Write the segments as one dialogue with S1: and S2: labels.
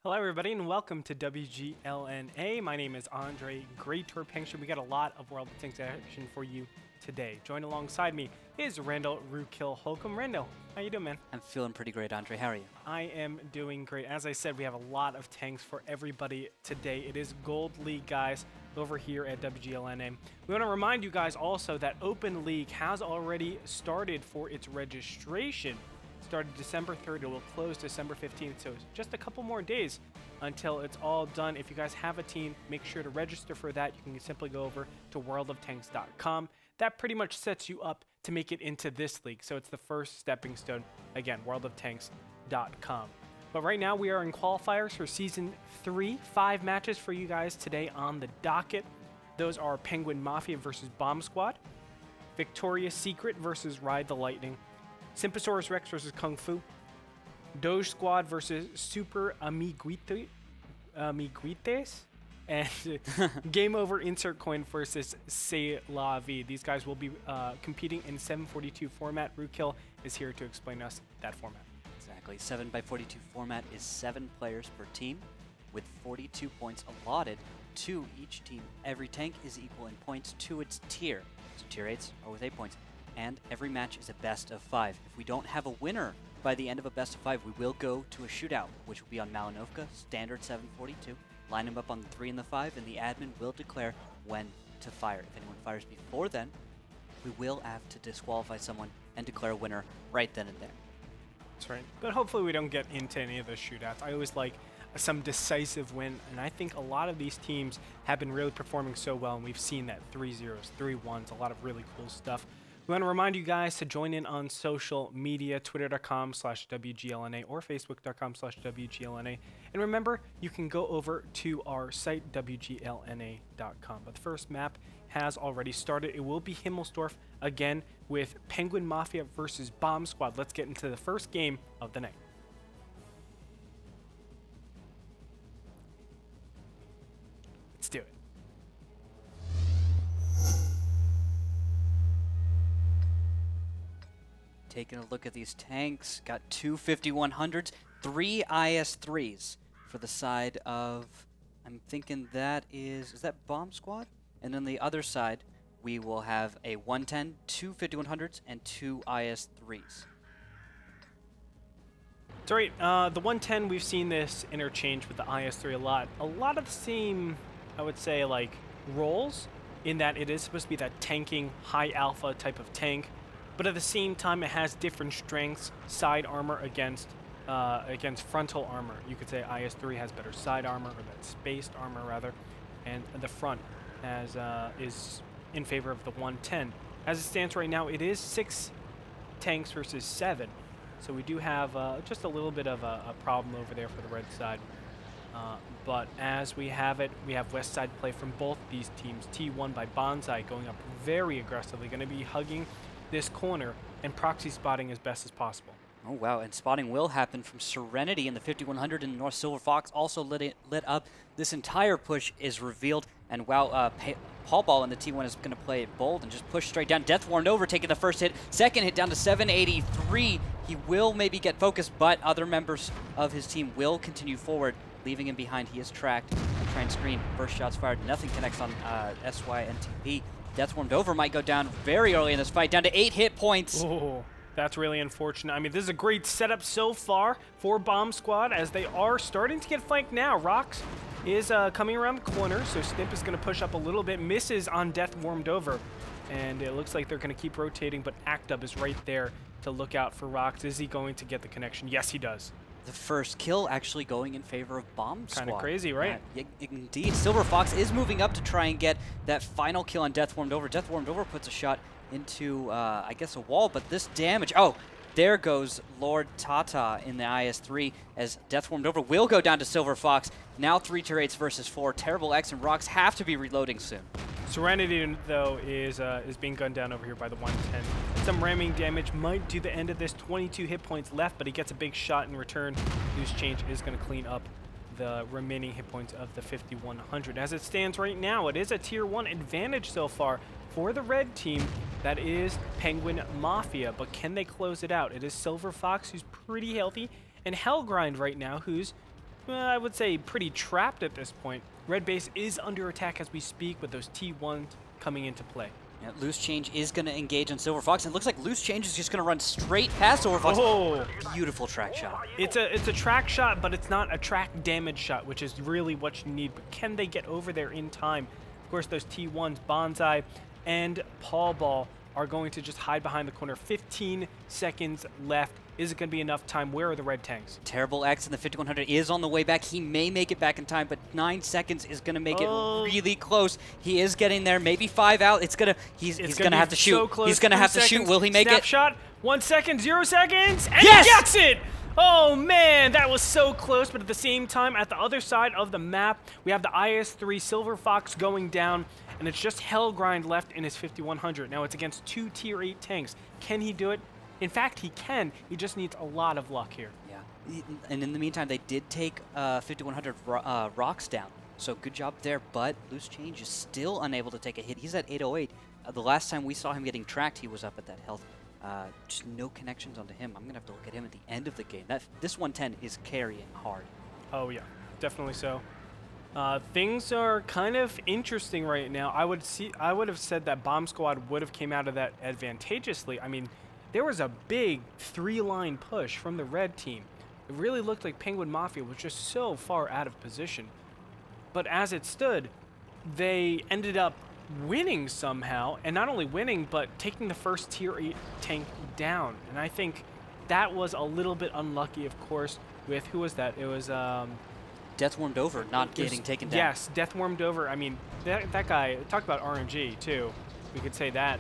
S1: Hello everybody and welcome to WGLNA. My name is Andre Great Torpenction. We got a lot of World of Tanks action for you today. Joined alongside me is Randall Rookkill Holcomb. Randall, how you doing, man?
S2: I'm feeling pretty great, Andre. How are you?
S1: I am doing great. As I said, we have a lot of tanks for everybody today. It is Gold League, guys, over here at WGLNA. We want to remind you guys also that Open League has already started for its registration. Started December 3rd, it will close December 15th, so it's just a couple more days until it's all done. If you guys have a team, make sure to register for that. You can simply go over to worldoftanks.com. That pretty much sets you up to make it into this league, so it's the first stepping stone. Again, worldoftanks.com. But right now we are in qualifiers for Season 3. 5 matches for you guys today on the docket. Those are Penguin Mafia versus Bomb Squad, Victoria's Secret versus Ride the Lightning, Sympasaurus Rex versus Kung Fu, Doge Squad versus Super Amiguites, and Game Over Insert Coin versus C'est La Vie. These guys will be competing in 742 format. Rookkill is here to explain us that format.
S2: Exactly. 7x42 format is 7 players per team with 42 points allotted to each team. Every tank is equal in points to its tier. So tier 8s are with 8 points. And every match is a best of 5. If we don't have a winner by the end of a best of 5, we will go to a shootout, which will be on Malinovka, standard 742. Line them up on the 3 and the 5, and the admin will declare when to fire. If anyone fires before then, we will have to disqualify someone and declare a winner right then and there.
S1: That's right. But hopefully we don't get into any of those shootouts. I always like some decisive win, and I think a lot of these teams have been really performing so well, and we've seen that 3-0s, 3-1s, a lot of really cool stuff. We want to remind you guys to join in on social media, twitter.com/WGLNA or facebook.com/WGLNA. And remember, you can go over to our site, WGLNA.com. But the first map has already started. It will be Himmelsdorf again with Penguin Mafia versus Bomb Squad. Let's get into the first game of the night. Let's do it.
S2: Taking a look at these tanks, got 2 5100s, 3 IS-3s for the side of, I'm thinking that is that Bomb Squad? And then the other side, we will have a 110, 2 5100s, and 2 IS-3s.
S1: That's right, the 110, we've seen this interchange with the IS-3 a lot. A lot of the same, I would say, like, roles, in that it is supposed to be that tanking, high alpha type of tank. But at the same time, it has different strengths, side armor against frontal armor. You could say IS-3 has better side armor, or that spaced armor rather, and the front is in favor of the 110. As it stands right now, it is 6 tanks versus 7, so we do have just a little bit of a problem over there for the red side. But as we have it, we have west side play from both these teams. T1 by Bonsai going up very aggressively, going to be hugging this corner and proxy spotting as best as possible.
S2: Oh wow, and spotting will happen from Serenity in the 5100, and North Silver Fox also lit up. This entire push is revealed, and wow, Paul Ball in the T1 is going to play it bold and just push straight down. Death Warmed over, taking the first hit. Second hit down to 783. He will maybe get focused, but other members of his team will continue forward, leaving him behind. He is tracked and trying to screen. First shots fired, nothing connects on SYNTP. Death Warmed over might go down very early in this fight, down to 8 hit points.
S1: Oh, that's really unfortunate. I mean, this is a great setup so far for Bomb Squad, as they are starting to get flanked now. Rox is coming around the corner, so Snip is going to push up a little bit, misses on Death Warmed over, and it looks like they're going to keep rotating, but Actub is right there to look out for Rox. Is he going to get the connection? Yes, he does.
S2: The first kill actually going in favor of Bomb Squad.
S1: Kind of crazy, right?
S2: Yeah, indeed. Silver Fox is moving up to try and get that final kill on Death Warmed over. Death Warmed over puts a shot into, I guess, a wall, but this damage... Oh, there goes Lord Tata in the IS-3 as Death Warmed over will go down to Silver Fox. Now 3 tier 8s versus 4. Terrible X and Rox have to be reloading soon.
S1: Serenity, though, is being gunned down over here by the 110. Some ramming damage might do the end of this. 22 hit points left, but he gets a big shot in return. Loose change is going to clean up the remaining hit points of the 5100. As it stands right now, it is a tier 1 advantage so far for the red team. That is Penguin Mafia, but can they close it out? It is Silver Fox, who's pretty healthy, and Hellgrind right now, who's I would say, pretty trapped at this point. Red base is under attack as we speak with those T1s coming into play.
S2: Yeah, Loose Change is going to engage on Silver Fox. It looks like Loose Change is just going to run straight past Silver Fox.
S1: Oh!
S2: Beautiful track shot.
S1: It's a track shot, but it's not a track damage shot, which is really what you need. But can they get over there in time? Of course, those T1s, Bonsai and Paul Ball, are going to just hide behind the corner. 15 seconds left. Is it going to be enough time? Where are the red tanks?
S2: Terrible X in the 5100 is on the way back. He may make it back in time, but 9 seconds is going to make it really close. He is getting there. Maybe 5 out. He's going to have to shoot.
S1: So
S2: he's going to have to shoot. Will he make it?
S1: Snapshot. 1 second, 0 seconds, and
S2: yes!
S1: He gets it! Oh man, that was so close, but at the same time, at the other side of the map, we have the IS-3 Silver Fox going down, and it's just Hellgrind left in his 5100. Now it's against 2 tier 8 tanks. Can he do it? In fact, he can. He just needs a lot of luck here.
S2: Yeah, and in the meantime, they did take 5100 rocks down. So good job there, but Loose Change is still unable to take a hit. He's at 808. The last time we saw him getting tracked, he was up at that health. Just no connections onto him. I'm going to have to look at him at the end of the game. This 110 is carrying hard.
S1: Oh, yeah, definitely so. Things are kind of interesting right now. I would have said that Bomb Squad would have came out of that advantageously. I mean, there was a big 3-line push from the red team. It really looked like Penguin Mafia was just so far out of position. But as it stood, they ended up winning somehow, and not only winning, but taking the first tier 8 tank down. And I think that was a little bit unlucky, of course, with, who was that? It was,
S2: Death Warmed Over not getting taken down.
S1: Yes, Death Warmed Over. I mean, that guy, talk about RNG, too. We could say that.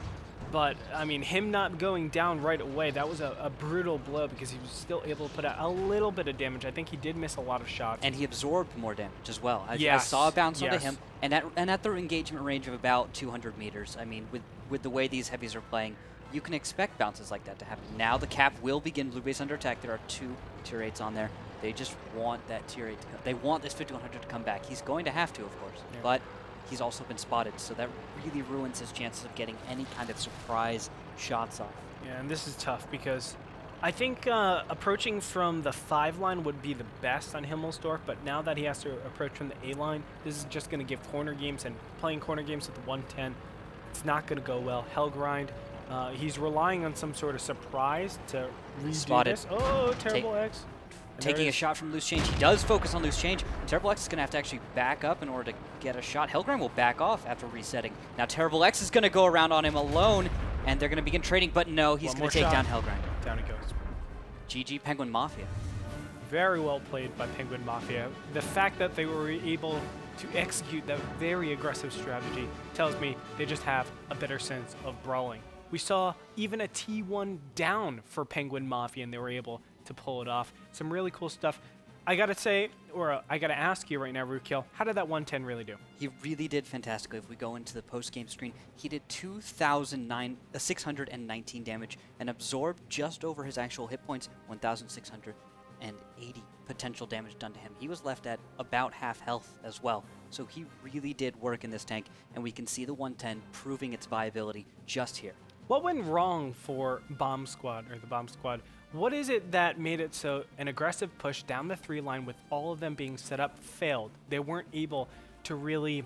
S1: But, I mean, him not going down right away, that was a brutal blow because he was still able to put out a little bit of damage. I think he did miss a lot of shots.
S2: And he absorbed more damage as well. I
S1: Yes.
S2: saw a bounce onto him, and at the engagement range of about 200 meters, I mean, with the way these heavies are playing, you can expect bounces like that to happen. Now the cap will begin. Blue base under attack. There are 2 tier 8s on there. They just want that tier 8 to come. They want this 5100 to come back. He's going to have to, of course, but he's also been spotted, so that really ruins his chances of getting any kind of surprise shots off.
S1: Yeah, and this is tough because I think approaching from the 5 line would be the best on Himmelsdorf, but now that he has to approach from the A line, this is just going to give corner games, and playing corner games at the 110, it's not going to go well. Hellgrind, he's relying on some sort of surprise to redo this. Oh, Terrible X.
S2: Taking a shot from Loose Change. He does focus on Loose Change. Terrible X is going to have to actually back up in order to get a shot. Hellgrind will back off after resetting. Now Terrible X is going to go around on him alone, and they're going to begin trading, but no, he's going to take down Hellgrind.
S1: Down he goes.
S2: GG Penguin Mafia.
S1: Very well played by Penguin Mafia. The fact that they were able to execute that very aggressive strategy tells me they just have a better sense of brawling. We saw even a T1 down for Penguin Mafia, and they were able to pull it off. Some really cool stuff. I gotta say, or I gotta ask you right now, Rookkill, how did that 110 really do?
S2: He really did fantastically. If we go into the post-game screen, he did 2,619 damage and absorbed just over his actual hit points, 1,680 potential damage done to him. He was left at about half health as well. So he really did work in this tank, and we can see the 110 proving its viability just here.
S1: What went wrong for Bomb Squad, or the Bomb Squad? What is it that made it so an aggressive push down the 3 line with all of them being set up failed? They weren't able to really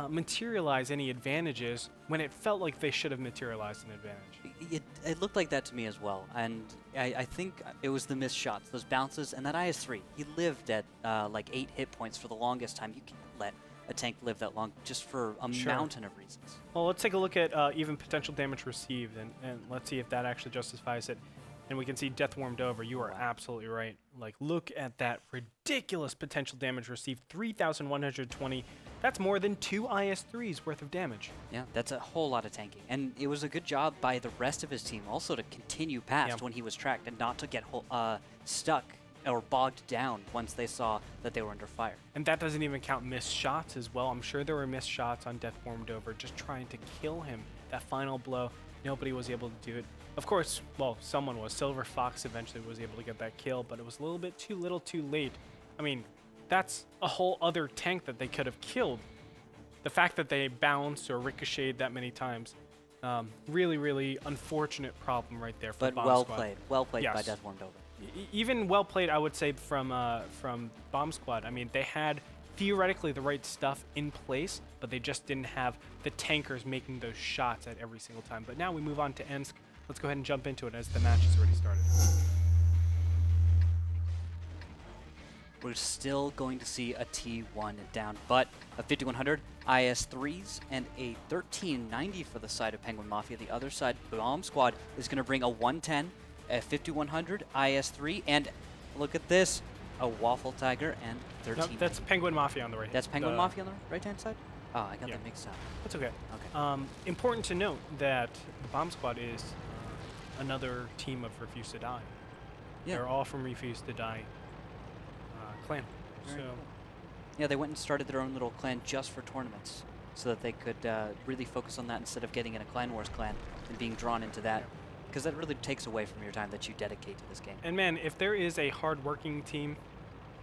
S1: materialize any advantages when it felt like they should have materialized an advantage.
S2: It looked like that to me as well, and I think it was the missed shots, those bounces, and that IS-3. He lived at like 8 hit points for the longest time. You can't let a tank live that long just for a mountain of reasons.
S1: Well, let's take a look at even potential damage received, and let's see if that actually justifies it. And we can see Death Warmed Over. You are absolutely right. Like, look at that ridiculous potential damage received. 3,120. That's more than 2 IS-3s worth of damage.
S2: Yeah, that's a whole lot of tanking. And it was a good job by the rest of his team also to continue past when he was tracked and not to get stuck or bogged down once they saw that they were under fire.
S1: And that doesn't even count missed shots as well. I'm sure there were missed shots on Death Warmed Over just trying to kill him. That final blow, nobody was able to do it. Of course, well, someone was. Silver Fox eventually was able to get that kill, but it was a little bit too little too late. I mean, that's a whole other tank that they could have killed. The fact that they bounced or ricocheted that many times, really, really unfortunate problem right there for Bomb Squad.
S2: Well played by Death Warmed Over.
S1: even well played, I would say, from Bomb Squad. I mean, they had theoretically the right stuff in place, but they just didn't have the tankers making those shots at every single time. But now we move on to Ensk. Let's go ahead and jump into it as the match has already started.
S2: We're still going to see a T1 down, but a 5100 IS-3s and a 1390 for the side of Penguin Mafia. The other side, Bomb Squad, is going to bring a 110, a 5100 IS-3, and look at this, a Waffle Tiger and 1390.
S1: No, that's Penguin Mafia on the right.
S2: That's Penguin Mafia on the right-hand side? Oh, I got that mixed up.
S1: That's okay.
S2: Okay.
S1: Important to note that the Bomb Squad is another team of Refuse to Die.
S2: Yeah.
S1: They're all from Refuse to Die clan.
S2: Very
S1: So
S2: cool. Yeah, they went and started their own little clan just for tournaments so that they could really focus on that instead of getting in a Clan Wars clan and being drawn into that. Because that really takes away from your time that you dedicate to this game.
S1: And man, if there is a hard-working team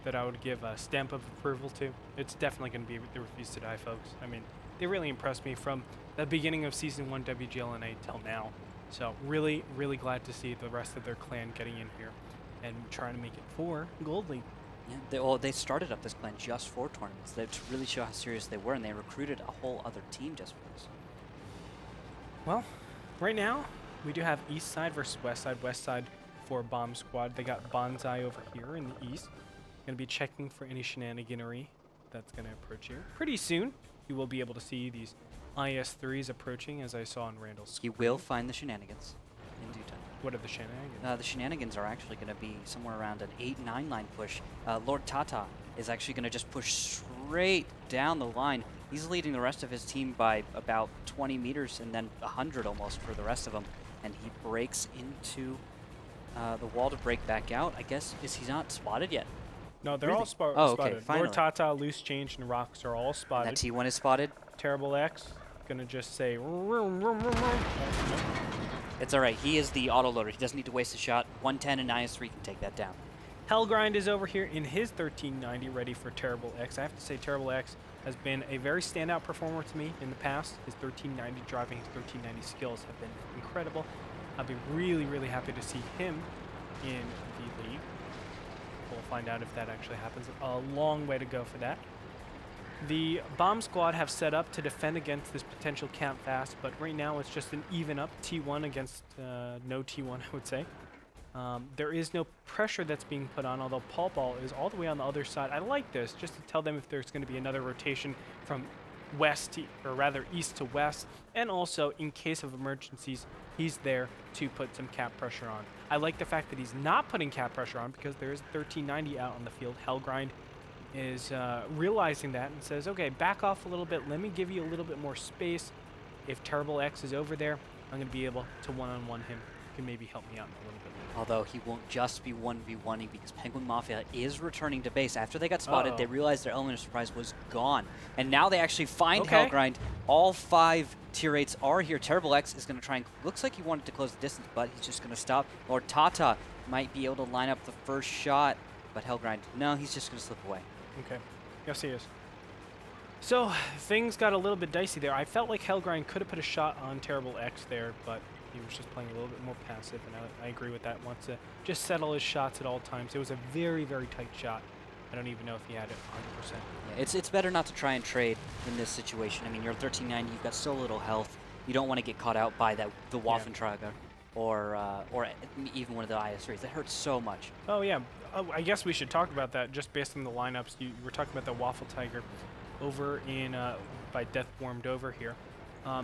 S1: that I would give a stamp of approval to, it's definitely going to be the Refuse to Die folks. I mean, they really impressed me from the beginning of Season 1 WGLNA till now. So really, really glad to see the rest of their clan getting in here and trying to make it for Gold League.
S2: Yeah, they started up this clan just for tournaments. To really show how serious they were, and they recruited a whole other team just for this.
S1: Well, right now, we do have East Side versus West Side. West Side for Bomb Squad. They got Bonsai over here in the East. Going to be checking for any shenaniganery that's going to approach here. Pretty soon, you will be able to see these IS-3s approaching, as I saw on Randall's screen.
S2: You will find the shenanigans in due time.
S1: What are the shenanigans?
S2: The shenanigans are actually going to be somewhere around an 8-9 line push. Lord Tata is actually going to just push straight down the line. He's leading the rest of his team by about 20 meters and then 100 almost for the rest of them. And he breaks into the wall to break back out. I guess, is he not spotted yet?
S1: No, they're all spotted.
S2: Okay, finally.
S1: Lord Tata, Loose Change, and Rocks are all spotted.
S2: And that T1 is spotted.
S1: Terrible X, gonna just say,
S2: It's all right. He is the autoloader. He doesn't need to waste a shot. 110 and IS-3 can take that down.
S1: Hellgrind is over here in his 1390, ready for Terrible X. I have to say, Terrible X has been a very standout performer to me in the past. His 1390 driving, his 1390 skills have been incredible. I'll be really, really happy to see him in the league. We'll find out if that actually happens. A long way to go for that. The Bomb Squad have set up to defend against this potential camp fast, but right now it's just an even up T1 against no T1, I would say. There is no pressure that's being put on, although Paul Ball is all the way on the other side. I like this, just to tell them if there's going to be another rotation from west to, or rather east to west, and also in case of emergencies, he's there to put some cap pressure on. I like the fact that he's not putting cap pressure on because there is a 1390 out on the field. Hellgrind is realizing that and says, okay, back off a little bit. Let me give you a little bit more space. If Terrible X is over there, I'm going to be able to one-on-one him. He can maybe help me out a little bit later.
S2: Although he won't just be 1v1ing because Penguin Mafia is returning to base. After they got spotted, they realized their element of surprise was gone. And now they actually find Hellgrind. All 5 tier 8s are here. Terrible X is going to try and... Looks like he wanted to close the distance, but he's just going to stop. Lord Tata might be able to line up the first shot, but Hellgrind, no, he's just going to slip away.
S1: Okay. Yes, he is. So, things got a little bit dicey there. I felt like Hellgrind could have put a shot on Terrible X there, but he was just playing a little bit more passive, and I agree with that. Wants to just settle his shots at all times. It was a very, very tight shot. I don't even know if he had it 100%.
S2: Yeah, it's better not to try and trade in this situation. I mean, you're 1390, you've got so little health. You don't want to get caught out by the Waffentrager or even one of the IS-3s. That hurts so much.
S1: Oh, yeah. I guess we should talk about that just based on the lineups. You were talking about the Waffle Tiger over in by Death Warmed over here. I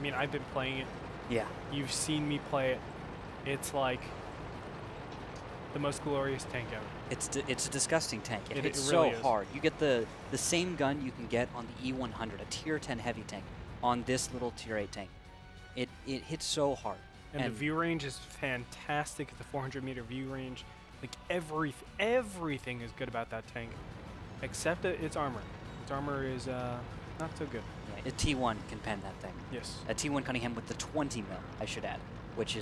S1: mean, I've been playing it. Yeah. You've seen me play it. It's like the most glorious tank ever.
S2: It's a disgusting tank. It hits
S1: really
S2: so hard. You get the same gun you can get on the E100, a tier 10 heavy tank, on this little tier 8 tank. It hits so hard.
S1: And the view range is fantastic. The 400-meter view range, like everything is good about that tank, except its armor. Its armor is not so good.
S2: Yeah, a T1 can pen that thing.
S1: Yes.
S2: A T1 Cunningham with the 20 mil, I should add, which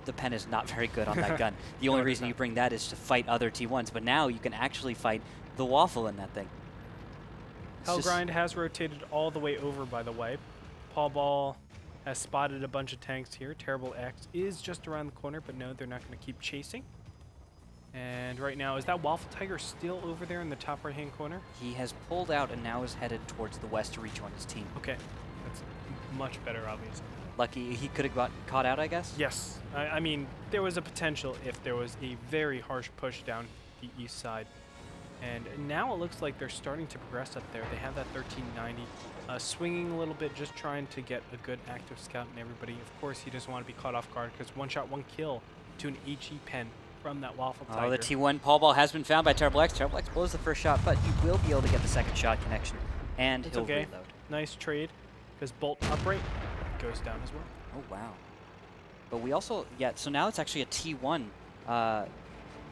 S2: the pen is not very good on that gun. The only reason you bring that is to fight other T1s, but now you can actually fight the Waffle in that thing.
S1: Hellgrind has rotated all the way over, by the way. Paul Ball has spotted a bunch of tanks here. Terrible X is just around the corner, but no, they're not going to keep chasing. And right now, is that Waffle Tiger still over there in the top right-hand corner?
S2: He has pulled out and now is headed towards the west to rejoin his team.
S1: Okay, that's much better, obviously.
S2: Lucky he could have got caught out, I guess?
S1: Yes. I mean, there was a potential if there was a very harsh push down the east side. And now it looks like they're starting to progress up there. They have that 1390 swinging a little bit, just trying to get a good active scout and everybody. Of course, he doesn't want to be caught off guard because one shot, one kill to an HE pen from that Waffle Tiger.
S2: Oh, the T1 Paul Ball has been found by Terrible X. Terrible X blows the first shot, but he will be able to get the second shot connection, and he'll reload.
S1: Nice trade, because Bolt upright goes down as well.
S2: Oh, wow. But we also, yeah, so now it's actually a T1.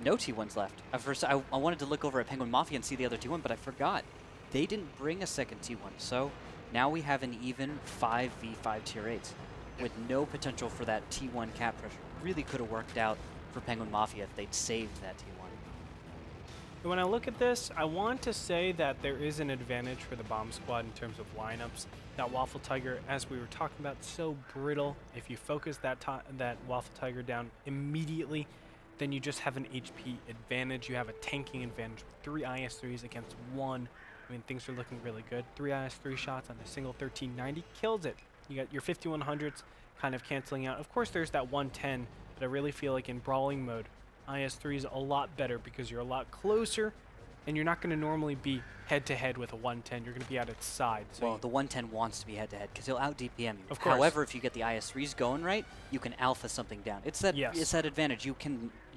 S2: No T1s left. At first, I wanted to look over at Penguin Mafia and see the other T1, but I forgot. They didn't bring a second T1, so now we have an even 5v5 tier 8s with no potential for that T1 cap pressure. Really could have worked out for Penguin Mafia if they'd saved that T1.
S1: When I look at this, I want to say that there is an advantage for the bomb squad in terms of lineups. That Waffle Tiger, as we were talking about, so brittle. If you focus that Waffle Tiger down immediately, then you just have an HP advantage. You have a tanking advantage with 3 IS-3s against 1. I mean, things are looking really good. 3 IS-3 shots on a single 1390 kills it. You got your 5100s kind of canceling out. Of course, there's that 110, but I really feel like in brawling mode, IS-3 is a lot better because you're a lot closer, and you're not going to normally be head-to-head with a 110. You're going to be at its side. So
S2: well, the 110 wants to be head-to-head because he'll out-DPM you.
S1: Of course.
S2: However, if you get the IS-3s going right, you can alpha something down. It's that, it's that advantage. You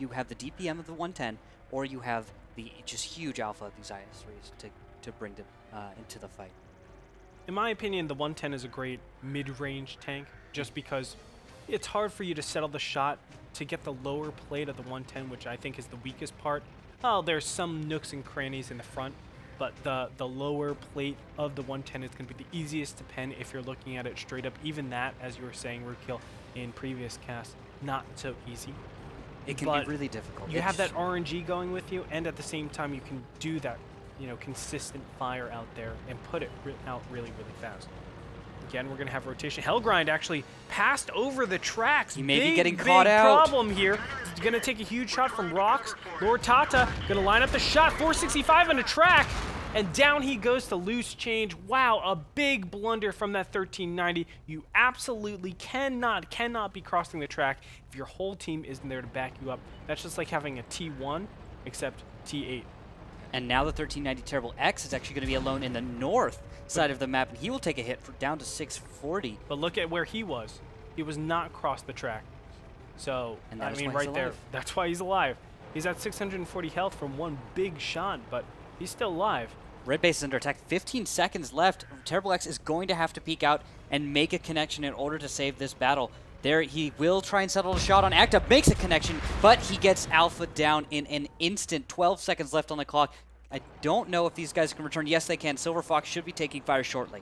S2: have the DPM of the 110, or you have the just huge alpha of these IS-3s to bring into the fight.
S1: In my opinion, the 110 is a great mid-range tank just because it's hard for you to settle the shot to get the lower plate of the 110, which I think is the weakest part. Oh, there's some nooks and crannies in the front, but the lower plate of the 110 is going to be the easiest to pen if you're looking at it straight up. Even that, as you were saying, Rookkill, in previous casts, not so easy.
S2: It can be really difficult.
S1: You have that RNG going with you, and at the same time, you can do that, you know, consistent fire out there and put it out really, really fast. Again, we're going to have rotation. Hellgrind actually passed over the tracks.
S2: He may be getting caught out.
S1: Big problem here. He's going to take a huge shot from Rocks. Lord Tata going to line up the shot. 465 on the track. And down he goes to loose change. Wow, a big blunder from that 1390. You absolutely cannot be crossing the track if your whole team isn't there to back you up. That's just like having a T1, except T8.
S2: And now the 1390 Terrible X is actually going to be alone in the north side of the map, and he will take a hit for down to 640.
S1: But look at where he was. He was not across the track. So, I mean, right there, that's why he's alive. He's at 640 health from one big shot, but he's still alive.
S2: Red base is under attack. 15 seconds left. Terrible X is going to have to peek out and make a connection in order to save this battle. There, he will try and settle a shot on Acta, makes a connection, but he gets Alpha down in an instant. 12 seconds left on the clock. I don't know if these guys can return. Yes, they can. Silver Fox should be taking fire shortly.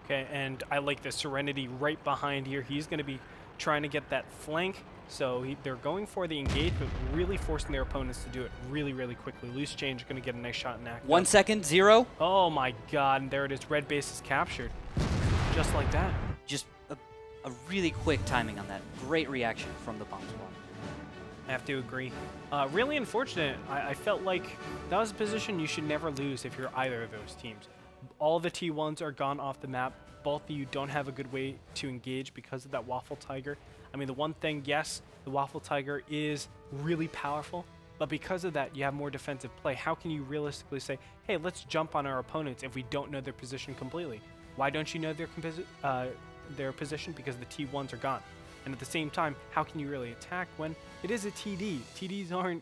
S1: Okay, and I like the Serenity right behind here. He's going to be trying to get that flank. So they're going for the engage, but really forcing their opponents to do it really, really quickly. Loose change going to get a nice shot in Acta.
S2: 1 second, 0.
S1: Oh my god, and there it is. Red base is captured. Just like that.
S2: Just a really quick timing on that. Great reaction from the bomb squad.
S1: I have to agree. Really unfortunate. I felt like that was a position you should never lose if you're either of those teams. All the T1s are gone off the map. Both of you don't have a good way to engage because of that Waffle Tiger. I mean, the one thing, yes, the Waffle Tiger is really powerful, but because of that, you have more defensive play. How can you realistically say, hey, let's jump on our opponents if we don't know their position completely? Why don't you know their position? Because the T1s are gone. And at the same time, how can you really attack when it is a TD? TDs aren't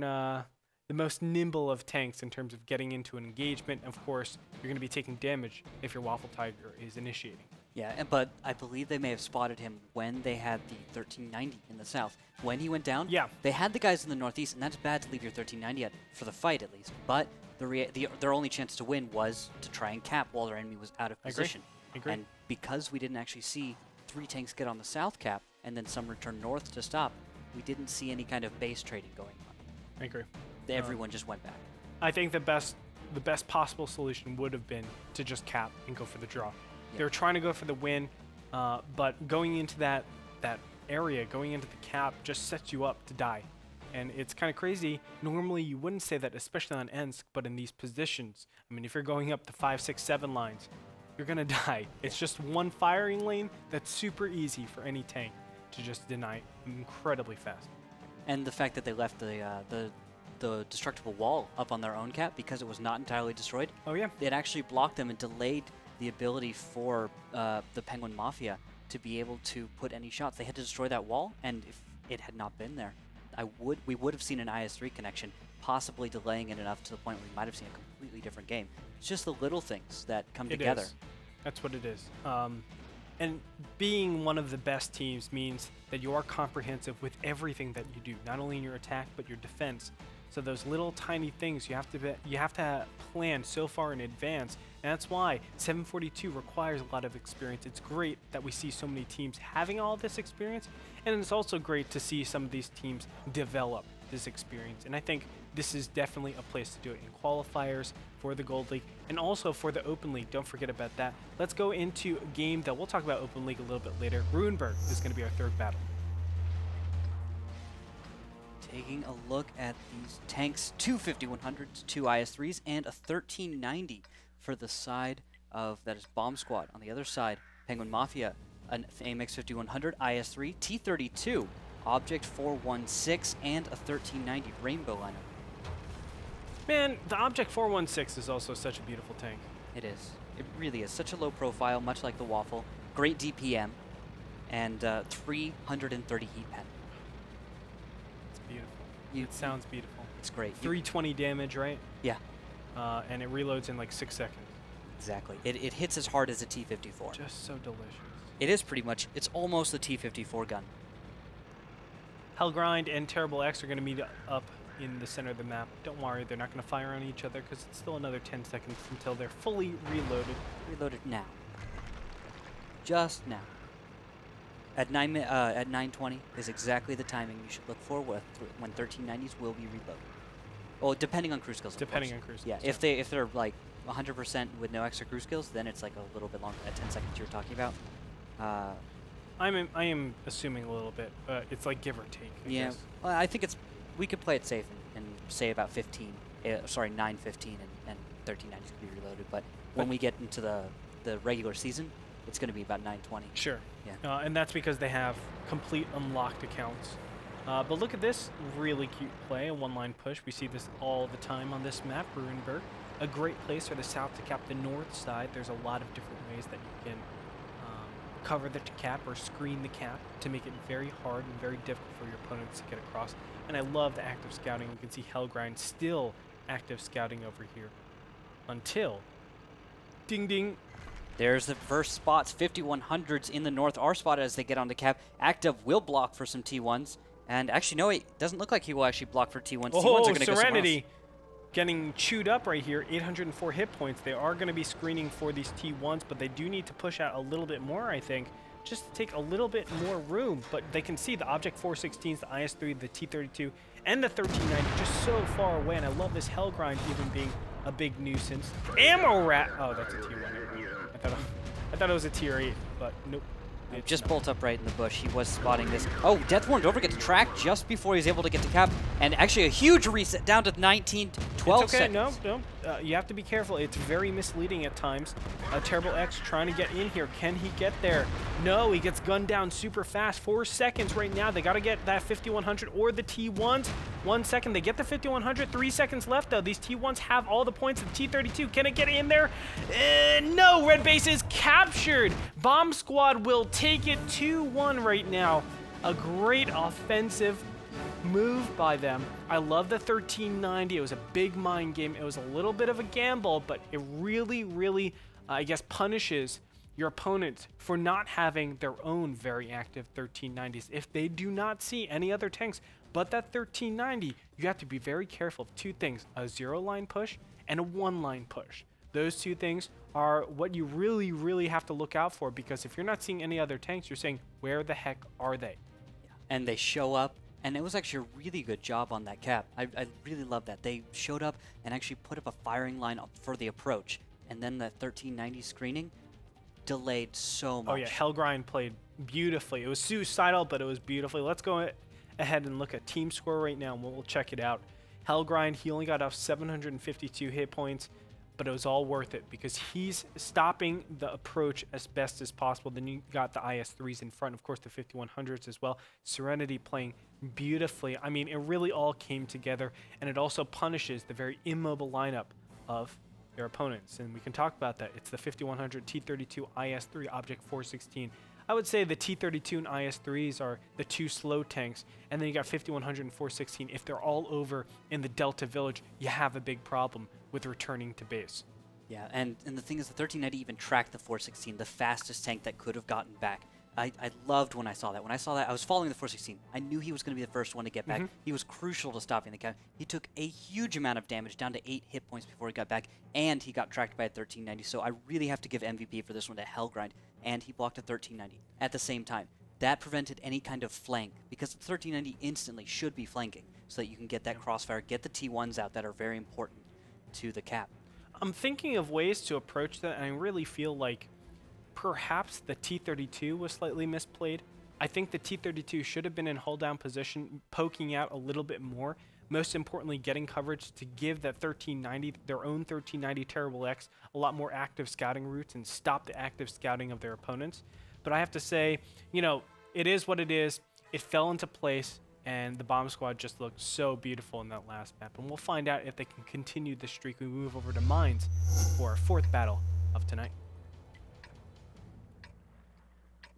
S1: the most nimble of tanks in terms of getting into an engagement. Of course, you're going to be taking damage if your Waffle Tiger is initiating.
S2: Yeah, but I believe they may have spotted him when they had the 1390 in the south. When he went down,
S1: yeah,
S2: they had the guys in the northeast, and that's bad to leave your 1390 at, for the fight at least. But their only chance to win was to try and cap while their enemy was out of position.
S1: I agree.
S2: And because we didn't actually see 3 tanks get on the south cap and then some return north to stop, we didn't see any kind of base trading going on.
S1: I agree.
S2: Everyone just went back.
S1: I think the best possible solution would have been to just cap and go for the draw. Yep. They were trying to go for the win. but going into that area, going into the cap, just sets you up to die. And it's kind of crazy. Normally, you wouldn't say that, especially on Ensk, but in these positions, I mean, if you're going up the 5, 6, 7 lines, you're going to die. It's just one firing lane that's super easy for any tank to just deny incredibly fast.
S2: And the fact that they left the destructible wall up on their own cap because it was not entirely destroyed.
S1: Oh, yeah.
S2: It actually blocked them and delayed the ability for the Penguin Mafia to be able to put any shots. They had to destroy that wall, and if it had not been there, we would have seen an IS-3 connection, possibly delaying it enough to the point where we might have seen a completely different game. It's just the little things that come together.
S1: That's what it is. And being one of the best teams means that you are comprehensive with everything that you do, not only in your attack but your defense. So those little tiny things you have to plan so far in advance, and that's why 742 requires a lot of experience. It's great that we see so many teams having all this experience, and it's also great to see some of these teams develop this experience. And I think this is definitely a place to do it in qualifiers for the Gold League and also for the Open League. Don't forget about that. Let's go into a game that we'll talk about Open League a little bit later. Ruinberg is going to be our third battle.
S2: Taking a look at these tanks, 2 5100s, 2 IS-3s, and a 1390 for the side of, that is Bomb Squad. On the other side, Penguin Mafia, an AMX 5100, IS-3, T-32, Object 416, and a 1390 Rainbow liner.
S1: Man, the Object 416 is also such a beautiful tank.
S2: It is. It really is. Such a low profile, much like the Waffle. Great DPM, and 330 heat pen.
S1: It's beautiful. It sounds beautiful.
S2: It's great.
S1: 320 damage, right?
S2: Yeah.
S1: And it reloads in like 6 seconds.
S2: Exactly. It hits as hard as a T-54.
S1: Just so delicious.
S2: It is pretty much, it's almost the T-54 gun.
S1: Hellgrind and Terrible X are going to meet up in the center of the map. Don't worry, they're not going to fire on each other because it's still another 10 seconds until they're fully reloaded.
S2: Reloaded now. Just now. At 9:20 is exactly the timing you should look for when 1390s will be reloaded. Well, depending on crew skills.
S1: Depending on crew skills.
S2: Yeah, if they're like 100% with no extra crew skills, then it's like a little bit longer. At 10 seconds you're talking about.
S1: I am assuming a little bit. It's like give or take. I guess.
S2: Well, I think we could play it safe and say about 15. Sorry, 9:15 and 1390s could be reloaded. But when we get into the regular season, it's going to be about 9:20.
S1: Sure.
S2: Yeah.
S1: And that's because they have complete unlocked accounts. But look at this really cute play, a one-line push. We see this all the time on this map, Ruinberg. A great place for the south to cap the north side. There's a lot of different ways that you can cover the cap or screen the cap to make it very hard and very difficult for your opponents to get across. And I love the active scouting. You can see Hellgrind still active scouting over here until ding ding.
S2: There's the first spots. 5100s in the north are spotted as they get onto cap. Active will block for some T1s. And actually, no, it doesn't look like he will actually block for T1s.
S1: Oh,
S2: T1s are going to go somewhere
S1: Serenity
S2: else.
S1: getting chewed up right here. 804 hit points. They are going to be screening for these T1s, but they do need to push out a little bit more, I think, just to take a little bit more room. But they can see the Object 416s, the IS-3, the T-32, and the 1390 just so far away. And I love this Hellgrind even being a big nuisance. Ammo rat. Oh, that's a T1. I thought it was a tier 8, but nope.
S2: Just bolt up right in the bush. He was spotting this. Oh, Deathborn Dover gets tracked just before he's able to get to cap. And actually a huge reset down to 19, 12
S1: it's okay.
S2: seconds.
S1: No. You have to be careful. It's very misleading at times. Terrible X trying to get in here. Can he get there? No, he gets gunned down super fast. 4 seconds right now. They got to get that 5100 or the T1s. 1 second. They get the 5100. 3 seconds left, though. These T1s have all the points of the T32. Can it get in there? No. Red base is captured. Bomb Squad will take it 2-1 right now. A great offensive move by them. I love the 1390. It was a big mind game. It was a little bit of a gamble, but it really, really, I guess, punishes your opponents for not having their own very active 1390s. If they do not see any other tanks but that 1390, you have to be very careful of 2 things, a 0-line push and a 1-line push. Those 2 things are what you really, really have to look out for, because if you're not seeing any other tanks, you're saying, where the heck are they?
S2: And they show up, and it was actually a really good job on that cap. I really love that. They showed up and actually put up a firing line up for the approach, and then the 1390 screening delayed so much.
S1: Oh yeah, Hellgrind played beautifully. It was suicidal, but it was beautifully. Let's go ahead and look at team score right now, and we'll check it out. Hellgrind, he only got off 752 hit points, but it was all worth it because he's stopping the approach as best as possible. Then you got the IS-3s in front, of course, the 5100s as well. Serenity playing beautifully. I mean, it really all came together, and it also punishes the very immobile lineup of their opponents. And we can talk about that. It's the 5100 T32 IS-3 Object 416. I would say the T32 and IS-3s are the two slow tanks, and then you got 5100 and 416. If they're all over in the Delta Village, you have a big problem with returning to base.
S2: Yeah, and the thing is, the 1390 even tracked the 416, the fastest tank that could have gotten back. I loved when I saw that. When I saw that, I was following the 416. I knew he was going to be the first one to get back. He was crucial to stopping the count. He took a huge amount of damage, down to 8 hit points before he got back, and he got tracked by a 1390. So I really have to give MVP for this one to Hellgrind, and he blocked a 1390 at the same time. That prevented any kind of flank, because the 1390 instantly should be flanking, so that you can get that crossfire, get the T1s out that are very important to the cap.
S1: I'm thinking of ways to approach that, and I really feel like perhaps the T32 was slightly misplayed. I think the T32 should have been in hold down position, poking out a little bit more. Most importantly, getting coverage to give that 1390, their own 1390 Terrible X, a lot more active scouting routes and stop the active scouting of their opponents. But I have to say, you know, it is what it is. It fell into place, and the bomb squad just looked so beautiful in that last map. And we'll find out if they can continue this streak. We move over to Mines for our 4th battle of tonight.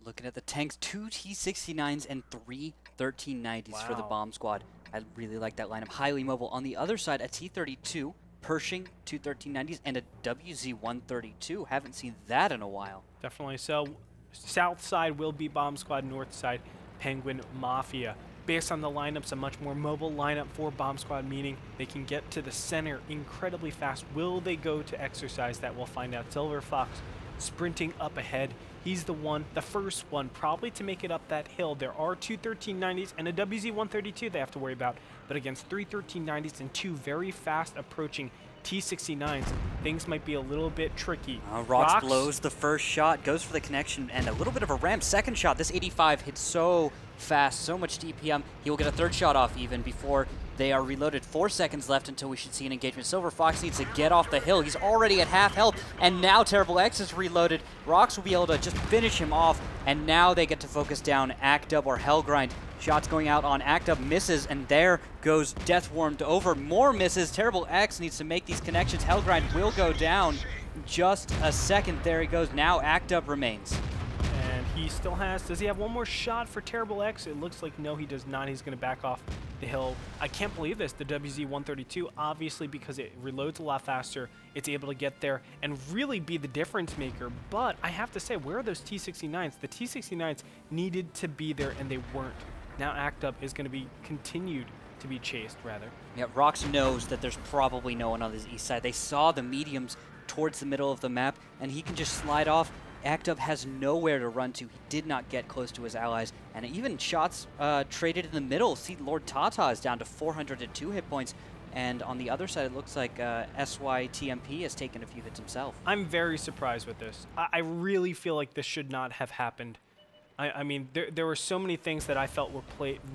S2: Looking at the tanks, 2 T69s and 3 1390s for the bomb squad. I really like that lineup. Highly mobile. On the other side, a T32, Pershing, 2 1390s, and a WZ-132. Haven't seen that in a while.
S1: Definitely. So, south side will be bomb squad, north side, Penguin Mafia. Based on the lineups, a much more mobile lineup for bomb squad, meaning they can get to the center incredibly fast. Will they go to exercise that? We'll find out. Silver Fox sprinting up ahead. He's the first one, probably to make it up that hill. There are 2 1390s and a WZ-132 they have to worry about, but against 3 1390s and 2 very fast approaching T69s, things might be a little bit tricky.
S2: Ro16 blows the first shot, goes for the connection, and a little bit of a ramp. Second shot, this 85 hits so fast, so much DPM. He will get a third shot off even before they are reloaded. 4 seconds left until we should see an engagement. Silver Fox needs to get off the hill. He's already at half health, and now Terrible X is reloaded. Rox will be able to just finish him off, and now they get to focus down Actub or Hellgrind. Shots going out on Actub, misses, and there goes Death Warmed over. More misses. Terrible X needs to make these connections. Hellgrind will go down. Just a second. There he goes. Now Actub remains.
S1: And he still has, does he have one more shot for Terrible X? It looks like no, he does not. He's going to back off the hill. I can't believe this. The WZ-132, obviously because it reloads a lot faster, it's able to get there and really be the difference maker. But I have to say, where are those T69s? The T69s needed to be there and they weren't. Now Actub is going to be continued to be chased, rather.
S2: Yeah, Rox knows that there's probably no one on this east side. They saw the mediums towards the middle of the map, and he can just slide off. Actub has nowhere to run to. He did not get close to his allies, and even shots traded in the middle. See, Lord Tata is down to 402 hit points, and on the other side, it looks like SYTMP has taken a few hits himself.
S1: I'm very surprised with this. I really feel like this should not have happened. I mean, there were so many things that I felt were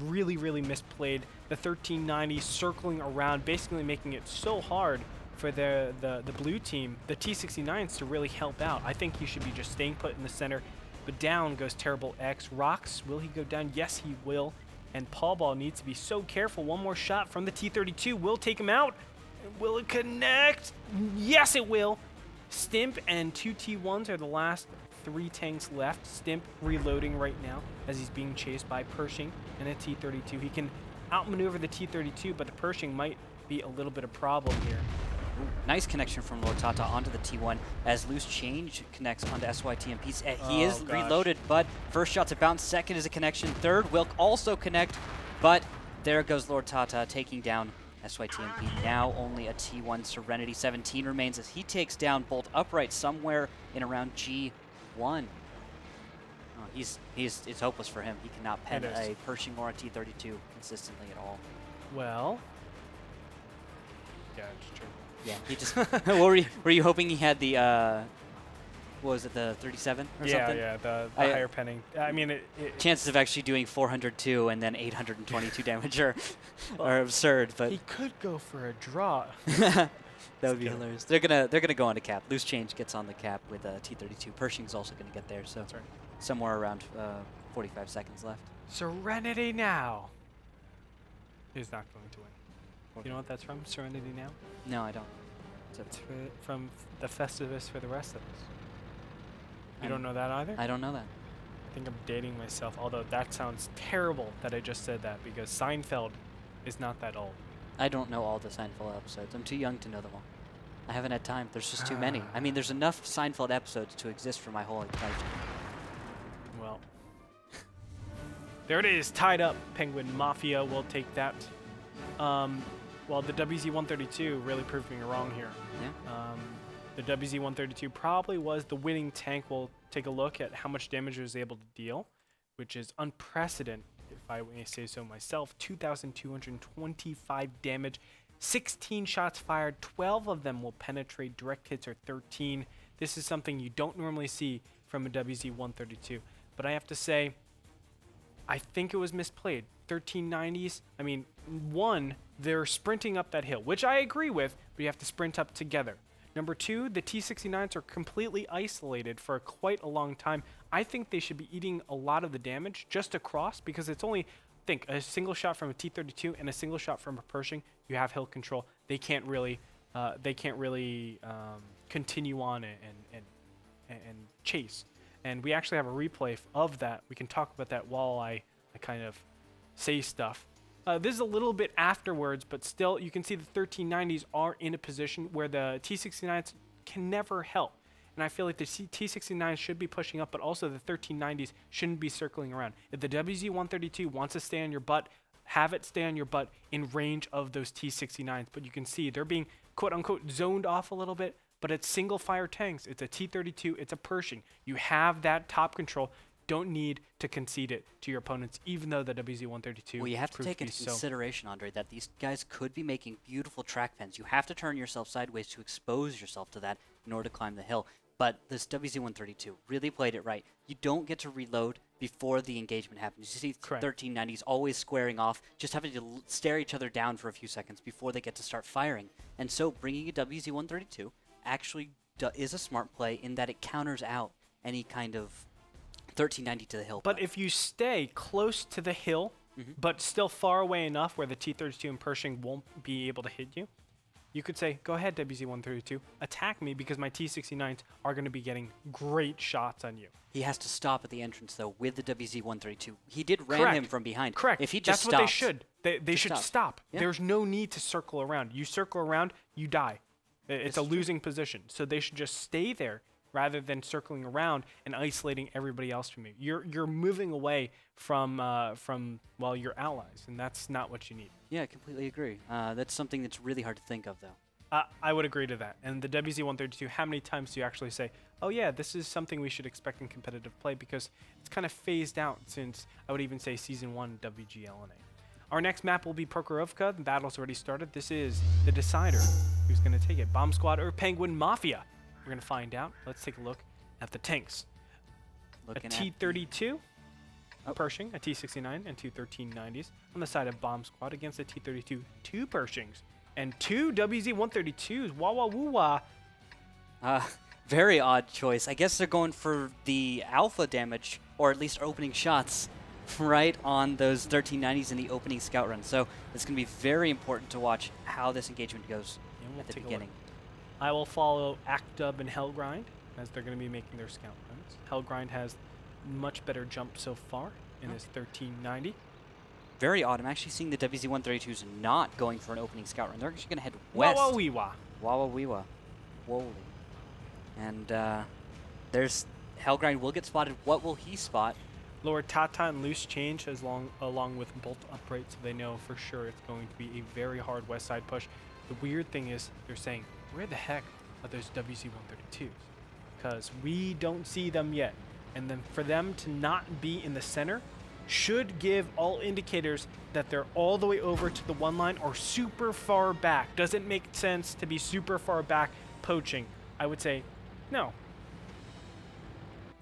S1: really misplayed. The 1390 circling around, basically making it so hard for the blue team, the T69s, to really help out. I think he should be just staying put in the center. But down goes Terrible X. Rox, will he go down? Yes, he will. And Paul Ball needs to be so careful. One more shot from the T32 will take him out. Will it connect? Yes, it will. Stimp and 2 T1s are the last 3 tanks left. Stimp reloading right now as he's being chased by Pershing and a T32. He can outmaneuver the T32, but the Pershing might be a little bit of problem here.
S2: Ooh, nice connection from Lord Tata onto the T1 as Loose Change connects onto SYTMP. He is reloaded, but first shot's a bounce, second is a connection, third will also connect, but there goes Lord Tata taking down SYTMP. Now only a T1 Serenity. 17 remains as he takes down Bolt Upright somewhere in around G1. Oh, it's hopeless for him. He cannot pen a Pershing or a T32 consistently at all.
S1: Well, yeah, it's true.
S2: Yeah, he just. What were you hoping he had the? what was it, the 37 or
S1: yeah,
S2: something?
S1: Yeah, the higher penning. I mean,
S2: chances of actually doing 402 and then 822 damage are absurd. But
S1: he could go for a draw.
S2: That would be hilarious. They're gonna go on to cap. Loose Change gets on the cap with T32. Pershing's also gonna get there. So
S1: that's right.
S2: Somewhere around 45 seconds left.
S1: Serenity Now. He's not going to win. You know what that's from? Serenity Now?
S2: No, I don't.
S1: It's from the Festivus for the rest of us. You don't know that either?
S2: I don't know that.
S1: I think I'm dating myself, although that sounds terrible that I just said that because Seinfeld is not that old.
S2: I don't know all the Seinfeld episodes. I'm too young to know them all. I haven't had time. There's just too many. I mean, there's enough Seinfeld episodes to exist for my whole lifetime.
S1: Well, there it is, tied up. Penguin Mafia will take that. Well, the WZ-132 really proved me wrong here.
S2: Yeah.
S1: The WZ-132 probably was the winning tank. We'll take a look at how much damage it was able to deal, which is unprecedented, if I may say so myself. 2,225 damage, 16 shots fired, 12 of them will penetrate. Direct hits are 13. This is something you don't normally see from a WZ-132. But I have to say, I think it was misplayed. 1390s, I mean, one, they're sprinting up that hill, which I agree with, but you have to sprint up together. Number two, the T69s are completely isolated for quite a long time. I think they should be eating a lot of the damage just across because it's only, think, a single shot from a T32 and a single shot from a Pershing. You have hill control. They can't really continue on and chase. And we actually have a replay of that. We can talk about that while I kind of say stuff. This is a little bit afterwards, but still, you can see the 1390s are in a position where the T69s can never help. And I feel like the T69s should be pushing up, but also the 1390s shouldn't be circling around. If the WZ-132 wants to stay on your butt, have it stay on your butt in range of those T69s. But you can see they're being, quote-unquote, zoned off a little bit, but it's single-fire tanks. It's a T32. It's a Pershing. You have that top control. Don't need to concede it to your opponents, even though the WZ-132.
S2: Well, you have to take into consideration, Andre, that these guys could be making beautiful track pens. You have to turn yourself sideways to expose yourself to that in order to climb the hill. But this WZ-132 really played it right. You don't get to reload before the engagement happens. You see 1390s always squaring off, just having to stare each other down for a few seconds before they get to start firing. And so bringing a WZ-132 actually is a smart play in that it counters out any kind of 1390 to the hill.
S1: But if you stay close to the hill, but still far away enough where the T32 and Pershing won't be able to hit you, you could say, go ahead, WZ-132, attack me because my T69s are going to be getting great shots on you.
S2: He has to stop at the entrance, though, with the WZ-132. He did ram him from behind.
S1: Correct.
S2: If he just
S1: That's what they should. They should stop.
S2: Yeah.
S1: There's no need to circle around. You circle around, you die. It's a losing position. So they should just stay there rather than circling around and isolating everybody else from you. You're moving away from your allies, and that's not what you need.
S2: Yeah, I completely agree. That's something that's really hard to think of, though.
S1: I would agree to that. And the WZ-132, how many times do you actually say, oh yeah, this is something we should expect in competitive play, because it's kind of phased out since, I would even say, Season 1 WGLNA. Our next map will be Prokhorovka. The battle's already started. This is the decider. Who's going to take it? Bomb Squad or Penguin Mafia? We're going to find out. Let's take a look at the tanks.
S2: Looking
S1: a T32 Pershing, a T69, and two 1390s on the side of Bomb Squad against a T32, two Pershings, and two WZ-132s. Wah wah woo wah.
S2: Very odd choice. I guess they're going for the alpha damage, or at least opening shots, right on those 1390s in the opening scout run. So it's going to be very important to watch how this engagement goes at the beginning.
S1: I will follow Actub and Hellgrind as they're going to be making their scout runs. Hellgrind has much better jump so far in his 1390.
S2: Very odd. I'm actually seeing the WZ-132s not going for an opening scout run. They're actually going to head west.
S1: Wah wah wee wah.
S2: Wah wah wee wah. Whoa. And there's Hellgrind will get spotted. What will he spot?
S1: Lord Tata and Loose Change along with Bolt Upright, so they know for sure it's going to be a very hard west side push. The weird thing is they're saying, where the heck are those WZ-132s? Because we don't see them yet. And then for them to not be in the center should give all indicators that they're all the way over to the one line or super far back. Does it make sense to be super far back poaching? I would say no.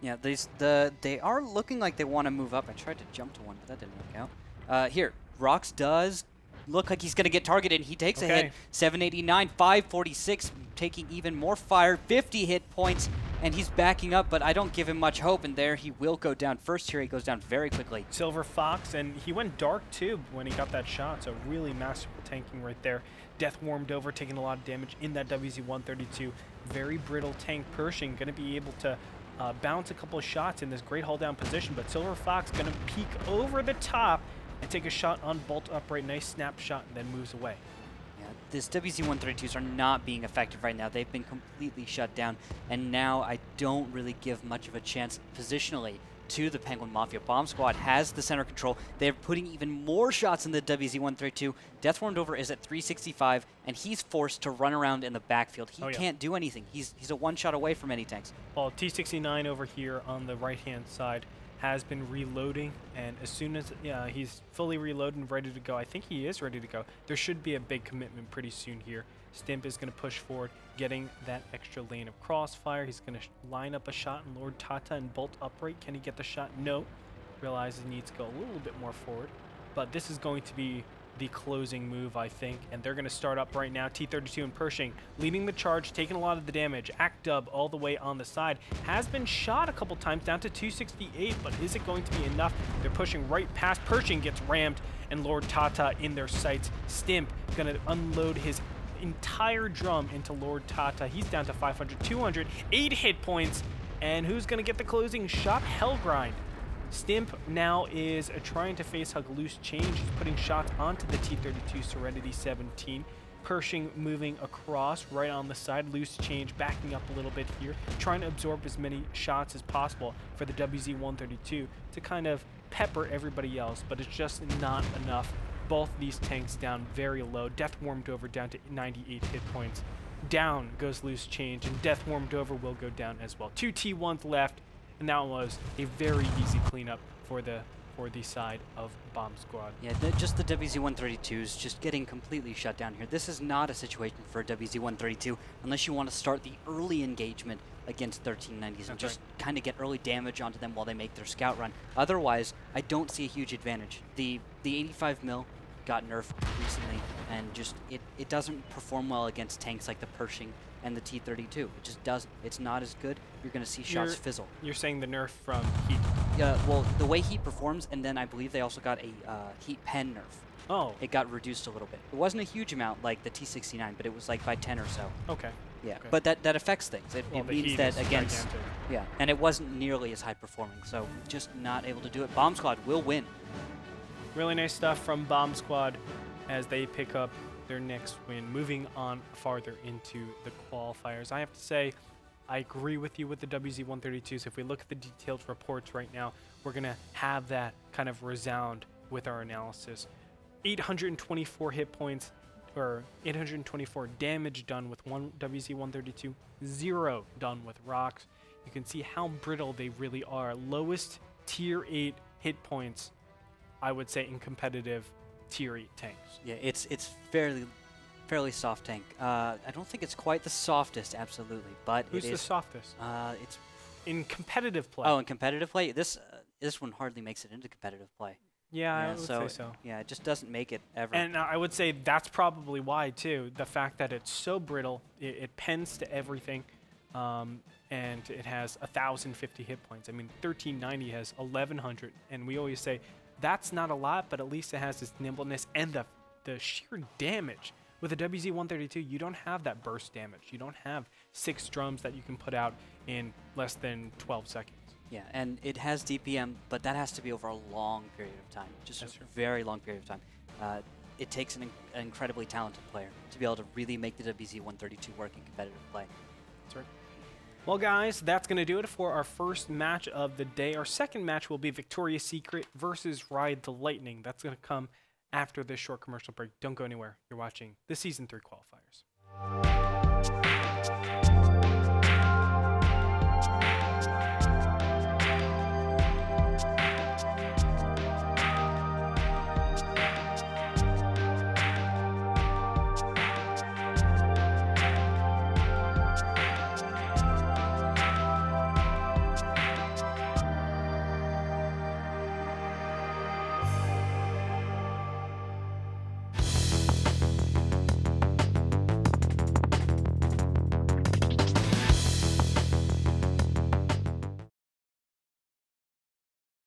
S2: Yeah, they are looking like they want to move up. I tried to jump to one, but that didn't work out. Here, Rox does look like he's going to get targeted. He takes a hit, 789, 546, taking even more fire, 50 hit points, and he's backing up, but I don't give him much hope, and there he will go down. First here, he goes down very quickly.
S1: Silver Fox, and he went dark too when he got that shot, so really masterful tanking right there. Death warmed over, taking a lot of damage in that WZ-132. Very brittle tank. Pershing going to be able to bounce a couple of shots in this great hold down position, but Silver Fox going to peek over the top and take a shot on Bolt Upright. Nice snapshot, and then moves away.
S2: Yeah, this WZ-132s are not being effective right now. They've been completely shut down, and now I don't really give much of a chance positionally to the Penguin Mafia. Bomb Squad has the center control. They're putting even more shots in the WZ-132. Death Warmed Over is at 365, and he's forced to run around in the backfield. He can't do anything. He's a one-shot away from any tanks.
S1: Well, T69 over here on the right-hand side has been reloading, and as soon as he's fully reloaded and ready to go, I think he is ready to go, there should be a big commitment pretty soon here. Stimp is going to push forward, getting that extra lane of crossfire. He's going to line up a shot in Lord Tata and Bolt Upright. Can he get the shot? No. Realizes he needs to go a little bit more forward, but this is going to be the closing move, I think, and they're going to start up right now. T32 and Pershing leading the charge, taking a lot of the damage. Akdub all the way on the side has been shot a couple times, down to 268, but is it going to be enough? They're pushing right past. Pershing gets rammed, and Lord Tata in their sights. Stimp going to unload his entire drum into Lord Tata. He's down to 500, 200, 8 hit points, and who's going to get the closing shot? Hellgrind. Stimp now is trying to face hug Loose Change. He's putting shots onto the T32 Serenity 17. Pershing moving across right on the side. Loose Change backing up a little bit here, trying to absorb as many shots as possible for the WZ-132 to kind of pepper everybody else, but it's just not enough. Both these tanks down very low. Death Warmed Over down to 98 hit points. Down goes Loose Change, and Death Warmed Over will go down as well. 2 T1s left. And that was a very easy cleanup for the side of Bomb Squad.
S2: Yeah, just the WZ-132s just getting completely shut down here. This is not a situation for a WZ-132 unless you want to start the early engagement against 1390s and just kind of get early damage onto them while they make their scout run. Otherwise, I don't see a huge advantage. The 85 mil got nerfed recently, and just it doesn't perform well against tanks like the Pershing and the T32. It just doesn't. It's not as good. You're going to see shots fizzle.
S1: You're saying the nerf from Heat?
S2: Well, the way Heat performs, and then I believe they also got a Heat pen nerf.
S1: Oh.
S2: It got reduced a little bit. It wasn't a huge amount like the T69, but it was like by 10 or so.
S1: Okay.
S2: Yeah,
S1: okay.
S2: But that affects things. It means that against...
S1: Gigantic.
S2: Yeah, and it wasn't nearly as high performing, so just not able to do it. Bomb Squad will win.
S1: Really nice stuff from Bomb Squad as they pick up their next win, moving on farther into the qualifiers. I have to say, I agree with you with the WZ-132s. If we look at the detailed reports right now, we're going to have that kind of resound with our analysis. 824 hit points, or 824 damage done with one WZ-132, 0 done with Rox. You can see how brittle they really are. Lowest tier 8 hit points, I would say, in competitive tier 8 tanks.
S2: Yeah, it's fairly soft tank. I don't think it's quite the softest, absolutely, but
S1: Who's the softest?
S2: It's
S1: in competitive play.
S2: Oh, in competitive play, this one hardly makes it into competitive play.
S1: Yeah, I would say so.
S2: Yeah, it just doesn't make it ever.
S1: And I would say that's probably why too. The fact that it's so brittle, it pens to everything, and it has 1,050 hit points. I mean, 1390 has 1,100, and we always say that's not a lot, but at least it has this nimbleness and the sheer damage. With a WZ-132, you don't have that burst damage. You don't have 6 drums that you can put out in less than 12 seconds.
S2: Yeah, and it has DPM, but that has to be over a long period of time, just a very long period of time. It takes an incredibly talented player to be able to really make the WZ-132 work in competitive play.
S1: That's right. Well, guys, that's going to do it for our first match of the day. Our second match will be Victoria's Secret versus Ride the Lightning. That's going to come after this short commercial break. Don't go anywhere. You're watching the Season 3 Qualifiers.